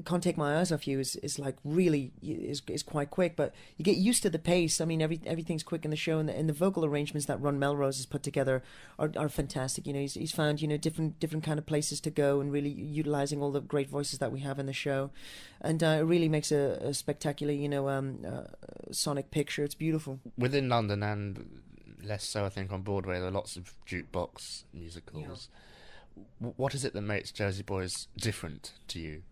Can't Take My Eyes Off You is like really is quite quick, but you get used to the pace. I mean, everything's quick in the show, and the vocal arrangements that Ron Melrose has put together are fantastic. He's found, different kind of places to go, and really utilizing all the great voices that we have in the show. And it really makes a spectacular, sonic picture. It's beautiful. Within London and less so, I think, on Broadway, there are lots of jukebox musicals. Yeah. What is it that makes Jersey Boys different to you?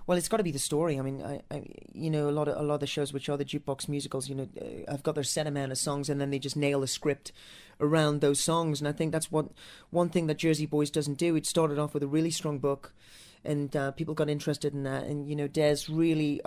Well, it's got to be the story. I mean, I a lot of the shows which are the jukebox musicals, I've got their set amount of songs, and then they just nail a script around those songs. And I think that's one thing that Jersey Boys doesn't do. It started off with a really strong book, and people got interested in that. And Des really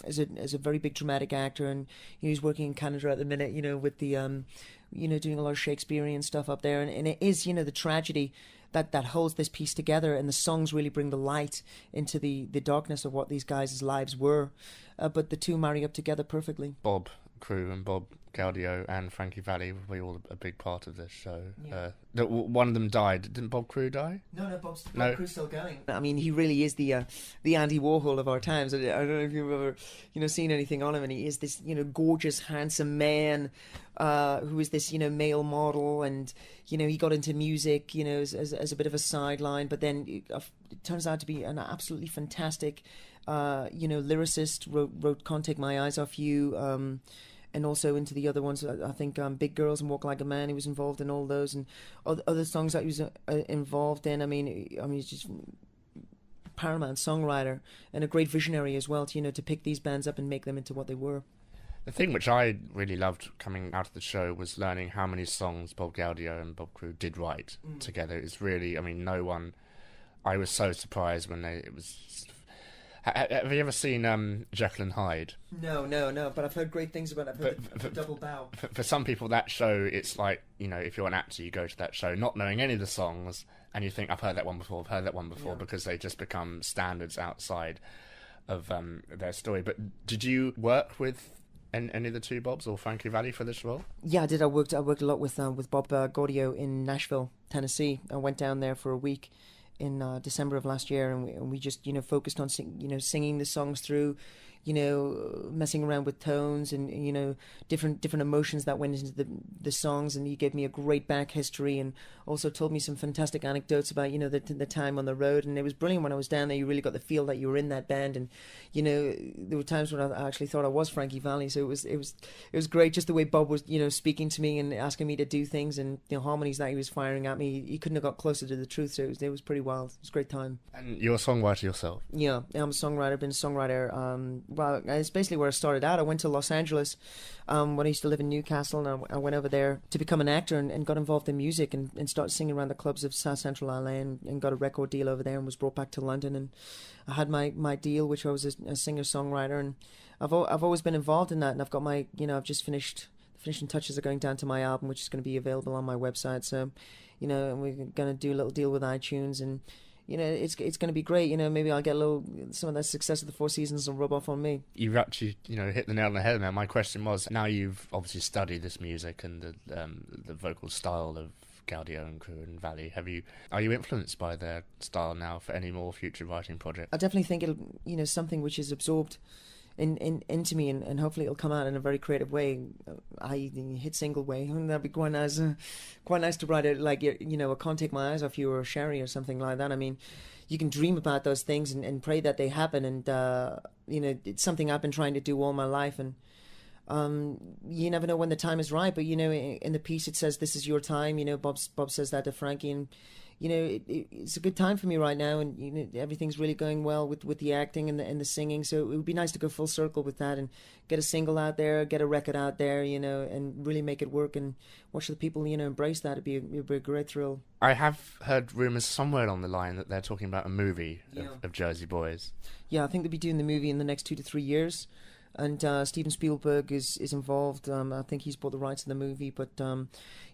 is a very big dramatic actor, and he's working in Canada at the minute, with the doing a lot of Shakespearean stuff up there, and it is the tragedy that holds this piece together, and the songs really bring the light into the darkness of what these guys' lives were, but the two marry up together perfectly. Bob Crew and Bob Gaudio and Frankie Valli were all a big part of this show. Yeah. One of them died. Didn't Bob Crew die? No, Bob Crew's still going. I mean, he really is the Andy Warhol of our times. I don't know if you've ever seen anything on him, and he is this gorgeous, handsome man who is this male model, and he got into music as a bit of a sideline, but then it turns out to be an absolutely fantastic lyricist. Wrote Can't Take My Eyes Off You, and also into the other ones. I think Big Girls and Walk Like a Man. He was involved in all those, and other songs that he was involved in. I mean, he's just paramount songwriter and a great visionary as well. To pick these bands up and make them into what they were. The thing which I really loved coming out of the show was learning how many songs Bob Gaudio and Bob Crew did write together. It's really, no one. I was so surprised when it was Have you ever seen Jekyll and Hyde? No, but I've heard great things about it. I've heard the double bow. For some people, that show, it's like, if you're an actor, you go to that show not knowing any of the songs, and you think, I've heard that one before, because they just become standards outside of their story. But did you work with any of the two Bobs or Frankie Valli for this role? Yeah, I did. I worked a lot with Bob Gaudio in Nashville, Tennessee. I went down there for a week in December of last year, and we just focused on singing the songs through, messing around with tones and different emotions that went into the songs. And he gave me a great back history and also told me some fantastic anecdotes about the time on the road. And it was brilliant when I was down there. You really got the feel that you were in that band, and there were times when I actually thought I was Frankie Valli. So it was great, just the way Bob was speaking to me and asking me to do things, and the harmonies that he was firing at me. He couldn't have got closer to the truth. So it was pretty wild. It was a great time. And you're a songwriter yourself? Yeah, I'm a songwriter. I've been a songwriter. Well, it's basically where I started out. I went to Los Angeles when I used to live in Newcastle, and I went over there to become an actor and got involved in music and started singing around the clubs of South Central LA and got a record deal over there and was brought back to London, and I had my deal, which I was a singer-songwriter, and I've always been involved in that, and I've got my I've just finished. The finishing touches are going down to my album, which is going to be available on my website. So, and we're going to do a little deal with iTunes, and it's going to be great. Maybe I'll get some of that success of the Four Seasons will rub off on me. You've actually, hit the nail on the head there. My question was, now you've obviously studied this music and the vocal style of Gaudio and crew and Valli. Are you influenced by their style now for any more future writing projects? I definitely think it'll, something which is absorbed into me, and hopefully it'll come out in a very creative way, i.e. hit single way. And that'd be quite nice to write it like I Can't Take My Eyes Off You or Sherry or something like that. I mean, you can dream about those things and pray that they happen, and it's something I've been trying to do all my life, and you never know when the time is right. But in the piece it says, "This is your time." Bob says that to Frankie, and it's a good time for me right now, and everything's really going well with the acting and the singing. So it would be nice to go full circle with that and get a single out there, get a record out there, and really make it work and watch the people embrace that. It'd be a great thrill. I have heard rumours somewhere along the line that they're talking about a movie of Jersey Boys. Yeah, I think they'll be doing the movie in the next 2 to 3 years. And Steven Spielberg is involved. I think he's bought the rights to the movie, but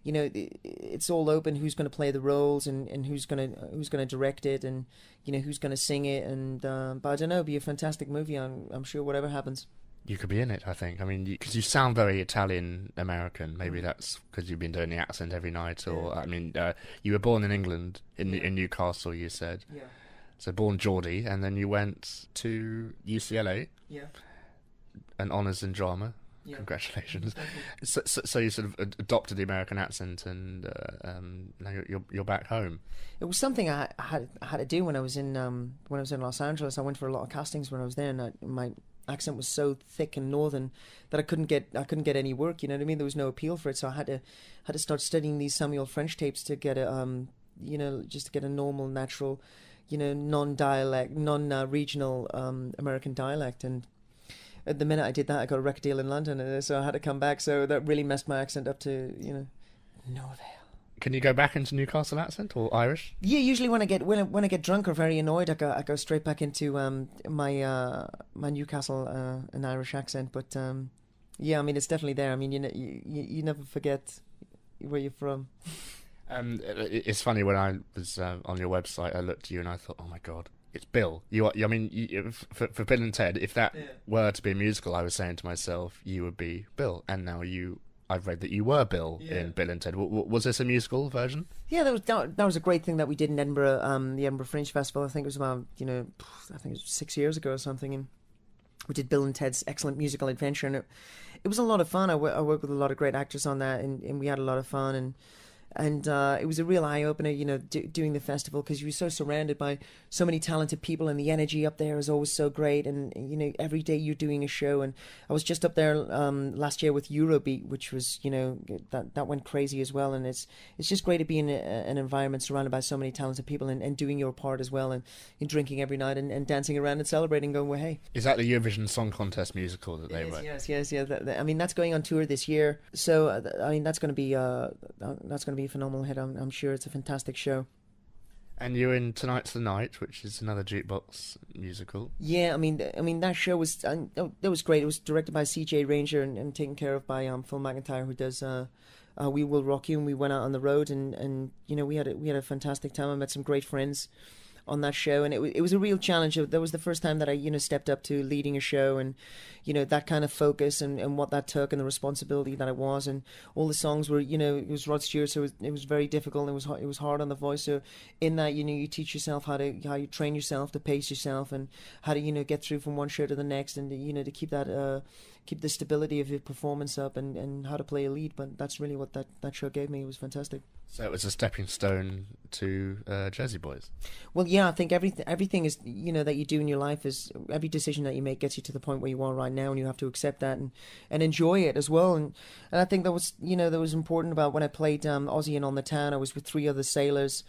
it's all open. Who's going to play the roles and who's going to direct it, and who's going to sing it. And but I don't know. It'll be a fantastic movie. I'm sure whatever happens. You could be in it, I think. I mean, because you sound very Italian American. Maybe that's because you've been doing the accent every night, or I mean, you were born in England in Newcastle. You said, yeah. So born Geordie, and then you went to UCLA. Yeah. And honours in drama. Yeah. Congratulations. So you sort of adopted the American accent, and now you're back home. It was something I had to do when I was in Los Angeles. I went for a lot of castings when I was there, and my accent was so thick and northern that I couldn't get any work. You know what I mean? There was no appeal for it, so I had to start studying these Samuel French tapes to get just to get a normal, natural, non-dialect, non-regional American dialect. And at the minute I did that, I got a record deal in London, and so I had to come back. So that really messed my accent up to, no avail. Can you go back into Newcastle accent or Irish? Yeah, usually when I get drunk or very annoyed, I go straight back into my Newcastle and Irish accent. But yeah, I mean, it's definitely there. I mean, you never forget where you're from. It's funny, when I was on your website, I looked at you and I thought, oh my God, it's Bill. You are. I mean, for Bill and Ted, if that were to be a musical, I was saying to myself, you would be Bill. And now I've read that you were Bill in Bill and Ted. Was this a musical version? Yeah, that was a great thing that we did in Edinburgh, the Edinburgh Fringe Festival. I think it was about, I think it was 6 years ago or something. And we did Bill and Ted's Excellent Musical Adventure, and it was a lot of fun. I worked with a lot of great actors on that, and we had a lot of fun. And it was a real eye-opener, doing the festival, because you were so surrounded by so many talented people, and the energy up there is always so great. And, every day you're doing a show. And I was just up there last year with Eurobeat, which was, that went crazy as well. And it's just great to be in an environment surrounded by so many talented people and doing your part as well, and drinking every night and dancing around and celebrating, going, well, hey. Is that the Eurovision Song Contest musical that they wrote? Yes. I mean, that's going on tour this year. So, I mean, that's going to be a phenomenal hit. I'm sure it's a fantastic show. And you're in Tonight's the Night, which is another jukebox musical. Yeah, I mean that show was that was great. It was directed by C.J. Ranger and taken care of by Phil McIntyre, who does We Will Rock You. And we went out on the road, and we had a fantastic time. I met some great friends on that show, and it was a real challenge. That was the first time that I stepped up to leading a show, and that kind of focus and what that took, and the responsibility that it was, and all the songs were it was Rod Stewart, so it was very difficult. And it was hard on the voice. So in that you teach yourself how you train yourself to pace yourself, and how to get through from one show to the next, and to keep that keep the stability of your performance up, and how to play a lead. But that's really what that show gave me. It was fantastic. So it was a stepping stone to Jersey Boys. Well, yeah, I think everything is that you do in your life is every decision that you make gets you to the point where you are right now, and you have to accept that and enjoy it as well. And I think that was that was important about when I played Ozzy and On the Town. I was with 3 other sailors.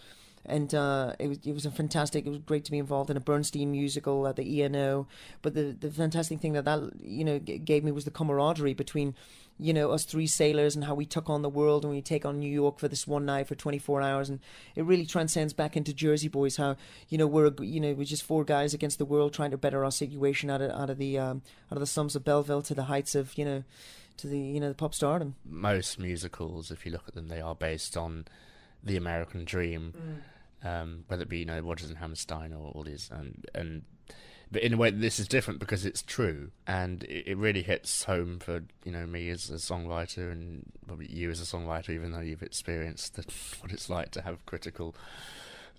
And it was fantastic. It was great to be involved in a Bernstein musical at the ENO. But the fantastic thing that gave me was the camaraderie between us 3 sailors, and how we took on the world, and we take on New York for this one night for 24 hours. And it really transcends back into Jersey Boys. How we're just 4 guys against the world trying to better our situation out of the slums of Belleville to the heights of to the pop stardom. Most musicals, if you look at them, they are based on the American dream. Whether it be Rodgers and Hammerstein or all these, but in a way this is different because it's true, and it really hits home for me as a songwriter, and probably you as a songwriter, even though you've experienced what it's like to have critical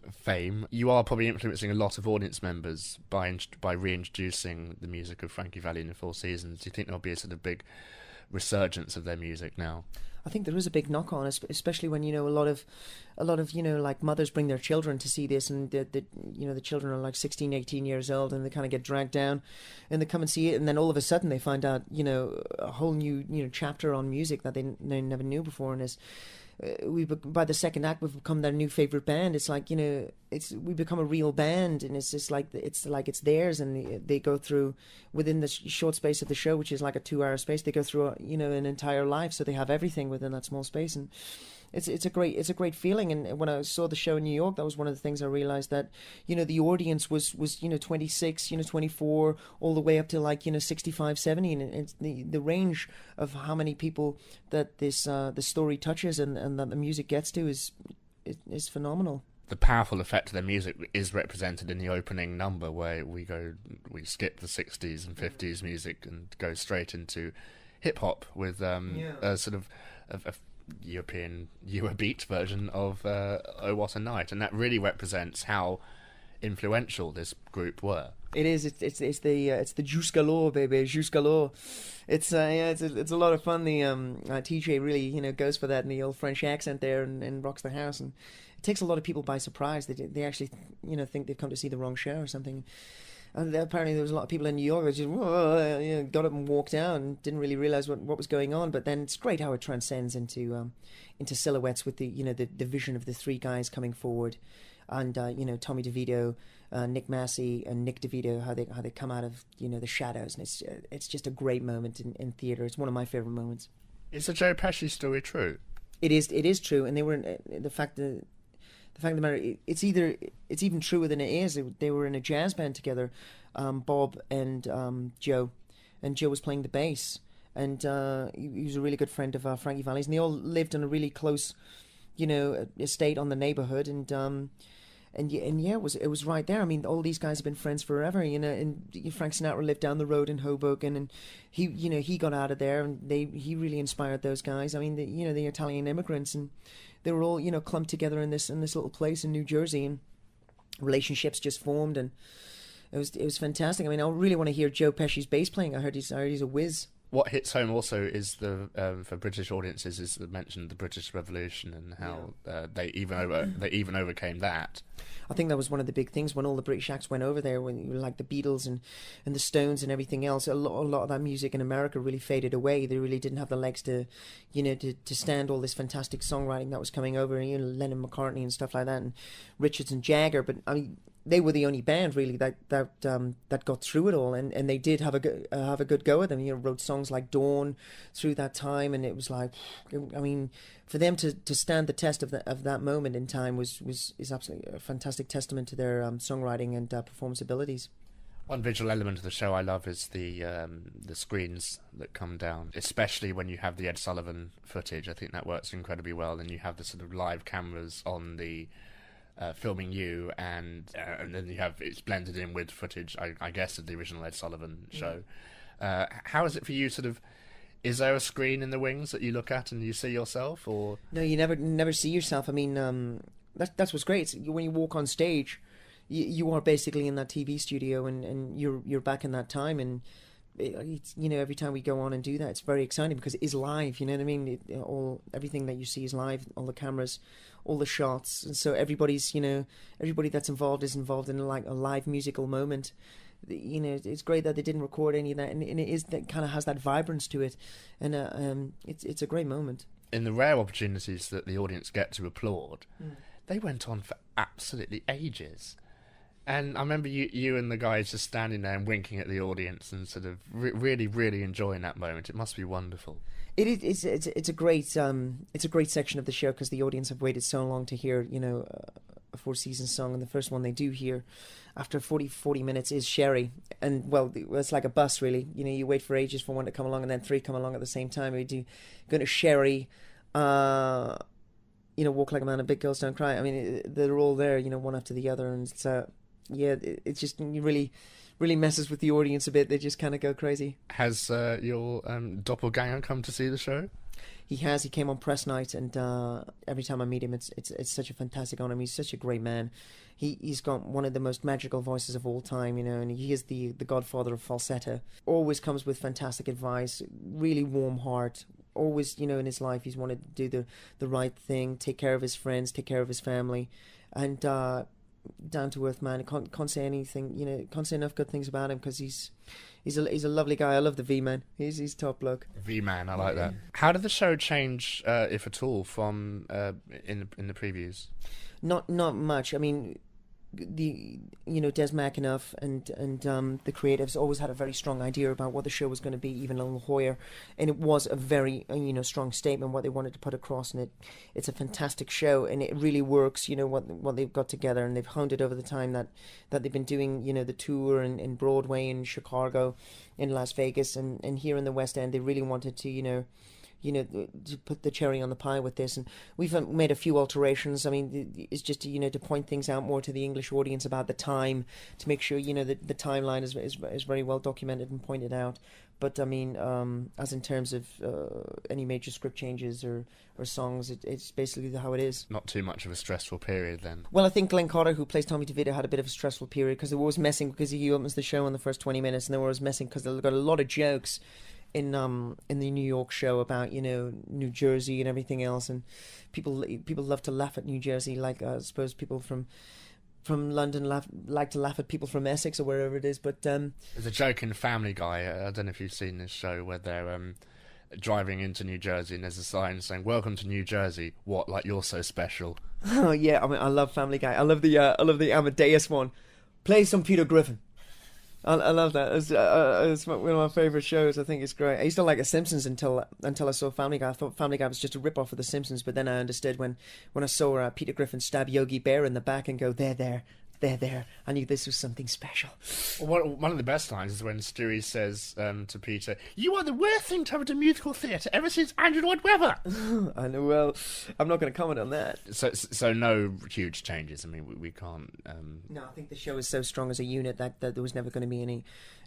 fame. You are probably influencing a lot of audience members by reintroducing the music of Frankie Valli and the Four Seasons. Do you think there'll be a sort of big resurgence of their music now? I think there is a big knock on, especially when a lot of like mothers bring their children to see this, and the children are like 16, 18 years old, and they kind of get dragged down, and they come and see it, and then all of a sudden they find out a whole new chapter on music that they never knew before, and by the second act we've become their new favorite band. It's like we become a real band, and it's just like it's theirs, and they go through within the short space of the show, which is like a 2-hour space. They go through an entire life, so they have everything within that small space, and it's a great feeling. And when I saw the show in New York, that was one of the things I realized, that the audience was 26, 24, all the way up to like 65, 70, and it's the range of how many people that the story touches and that the music gets to is phenomenal. The powerful effect of their music is represented in the opening number, where we skip the 60s and 50s music and go straight into hip hop with a sort of a European Eurobeat version of Oh What a Night, and that really represents how influential this group were. It is. It's the juice galore, baby, juice galore. It's a lot of fun. The TJ really goes for that in the old French accent there, and rocks the house, and it takes a lot of people by surprise. They actually think they've come to see the wrong show or something. And apparently there was a lot of people in New York that just got up and walked out and didn't really realize what was going on. But then it's great how it transcends into silhouettes with the vision of the 3 guys coming forward, and Tommy DeVito, Nick Massey, and Nick DeVito, how they come out of the shadows, and it's just a great moment in theater. It's one of my favorite moments. Is the Joe Pesci story true? It is true, and they were the fact of the matter, it's even truer than it is. They were in a jazz band together, Bob and Joe, and Joe was playing the bass, and he was a really good friend of Frankie Valli's, and they all lived in a really close, estate on the neighborhood, and yeah, it was right there. I mean, all these guys have been friends forever, and Frank Sinatra lived down the road in Hoboken, and he got out of there, and he really inspired those guys. I mean, the Italian immigrants, and they were all clumped together in this little place in New Jersey, and relationships just formed, and it was fantastic. I mean, I really want to hear Joe Pesci's bass playing. I heard he's a whiz. What hits home also is for British audiences is the mention of the British Revolution, and how they even overcame that. I think that was one of the big things when all the British acts went over there, when like the Beatles and the Stones and everything else. A lot of that music in America really faded away. They really didn't have the legs to stand all this fantastic songwriting that was coming over, Lennon, McCartney and stuff like that, and Richards and Jagger. But I mean, they were the only band really that got through it all, and they did have a good go at them. You know, wrote songs like Dawn through that time, and it was like, I mean, for them to stand the test of that moment in time is absolutely a fantastic testament to their songwriting and performance abilities. One visual element of the show I love is the screens that come down, especially when you have the Ed Sullivan footage. I think that works incredibly well, and you have the sort of live cameras on the filming you, and then you have it's blended in with footage, I guess, of the original Ed Sullivan show. How is it for you? Sort of, is there a screen in the wings that you look at and you see yourself, or no? You never see yourself. I mean, that's what's great. When you walk on stage, you are basically in that TV studio, and you're back in that time, and it's, you know, every time we go on and do that, it's very exciting because it is live. You know what I mean? Everything that you see is live. All the cameras, all the shots, and so everybody that's involved is involved in like a live musical moment. You know, it's great that they didn't record any of that, and it is that kind of has that vibrance to it, and it's a great moment. In the rare opportunities that the audience get to applaud, they went on for absolutely ages. And I remember you and the guys just standing there and winking at the audience and sort of really, really enjoying that moment. It must be wonderful. It's a great section of the show because the audience have waited so long to hear, you know, a Four Seasons song, and the first one they do hear after 40 minutes is Sherry. And well, it's like a bus really. You know, you wait for ages for one to come along, and then three come along at the same time. We do go to Sherry. You know, Walk Like a Man and Big Girls Don't Cry. I mean, they're all there, you know, one after the other, and it's yeah, it's just really messes with the audience a bit. They just kind of go crazy. Has your doppelganger come to see the show? He has. He came on press night, and every time I meet him, it's such a fantastic honor. He's such a great man. He's got one of the most magical voices of all time, you know, and he is the godfather of falsetto. Always comes with fantastic advice. Really warm heart. Always, you know, in his life, he's wanted to do the right thing, take care of his friends, take care of his family, and down to earth man. Can't say anything, you know, can't say enough good things about him because he's a lovely guy. I love the V-Man. He's top bloke. V-Man, I like that. How did the show change, if at all, from in the previews? Not much. I mean, Des McAnuff and the creatives always had a very strong idea about what the show was going to be, even on La Jolla, and it was a very strong statement what they wanted to put across, and it's a fantastic show, and it really works. You know what they've got together, and they've honed it over the time that they've been doing. You know, the tour in Broadway, in Chicago, in Las Vegas, and here in the West End. They really wanted to to put the cherry on the pie with this, and we've made a few alterations. I mean, it's just to point things out more to the English audience about the time, to make sure that the timeline is very well documented and pointed out. But I mean, as in terms of any major script changes or songs, it's basically how it is. Not too much of a stressful period then. Well, I think Glenn Cotter, who plays Tommy DeVito, had a bit of a stressful period because they were always messing, because he opens the show in the first 20 minutes, and they were always messing because they've got a lot of jokes in the New York show about New Jersey and everything else, and people love to laugh at New Jersey, like I suppose people from London like to laugh at people from Essex or wherever it is. But there's a joke in Family Guy. I don't know if you've seen this show where they're driving into New Jersey and there's a sign saying "Welcome to New Jersey." What, like you're so special? Oh yeah, I mean I love Family Guy. I love the Amadeus one. Play some Peter Griffin. I love that. It's one of my favourite shows. I think it's great. I used to like The Simpsons until I saw Family Guy. I thought Family Guy was just a rip-off of The Simpsons, but then I understood when I saw Peter Griffin stab Yogi Bear in the back and go, there. I knew this was something special. Well, one of the best lines is when Stewie says to Peter, "You are the worst thing to happen to musical theatre ever since Andrew Lloyd Webber." I know. Well, I'm not going to comment on that. So no huge changes. I mean, we can't. No, I think the show is so strong as a unit that there was never going to be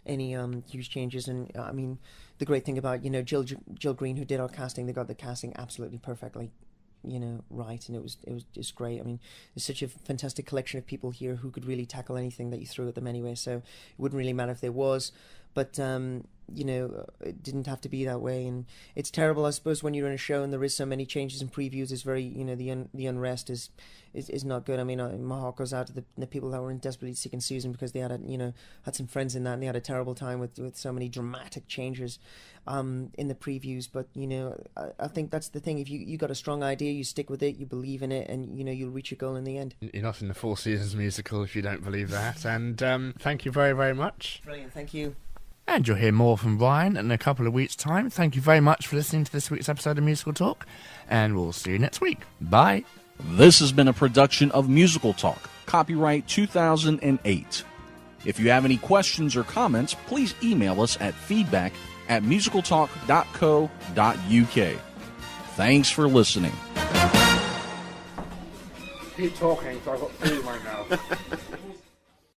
any huge changes. And I mean, the great thing about Jill Green, who did our casting, they got the casting absolutely perfectly right, and it was just great. I mean, there's such a fantastic collection of people here who could really tackle anything that you threw at them anyway, so it wouldn't really matter if there was. But it didn't have to be that way. And it's terrible, I suppose, when you're in a show and there is so many changes and previews. It's very, the unrest is not good. I mean, my heart goes out to the people that were in Desperately Seeking Susan, because they had had some friends in that, and they had a terrible time with so many dramatic changes in the previews. But I think that's the thing. If you got a strong idea, you stick with it, you believe in it, and you'll reach your goal in the end. You're not in the Four Seasons musical if you don't believe that. And thank you very, very much. Brilliant, thank you. And you'll hear more from Brian in a couple of weeks' time. Thank you very much for listening to this week's episode of Musical Talk, and we'll see you next week. Bye. This has been a production of Musical Talk, copyright 2008. If you have any questions or comments, please email us at feedback@musicaltalk.co.uk. Thanks for listening. Keep talking, so I've got food in my mouth.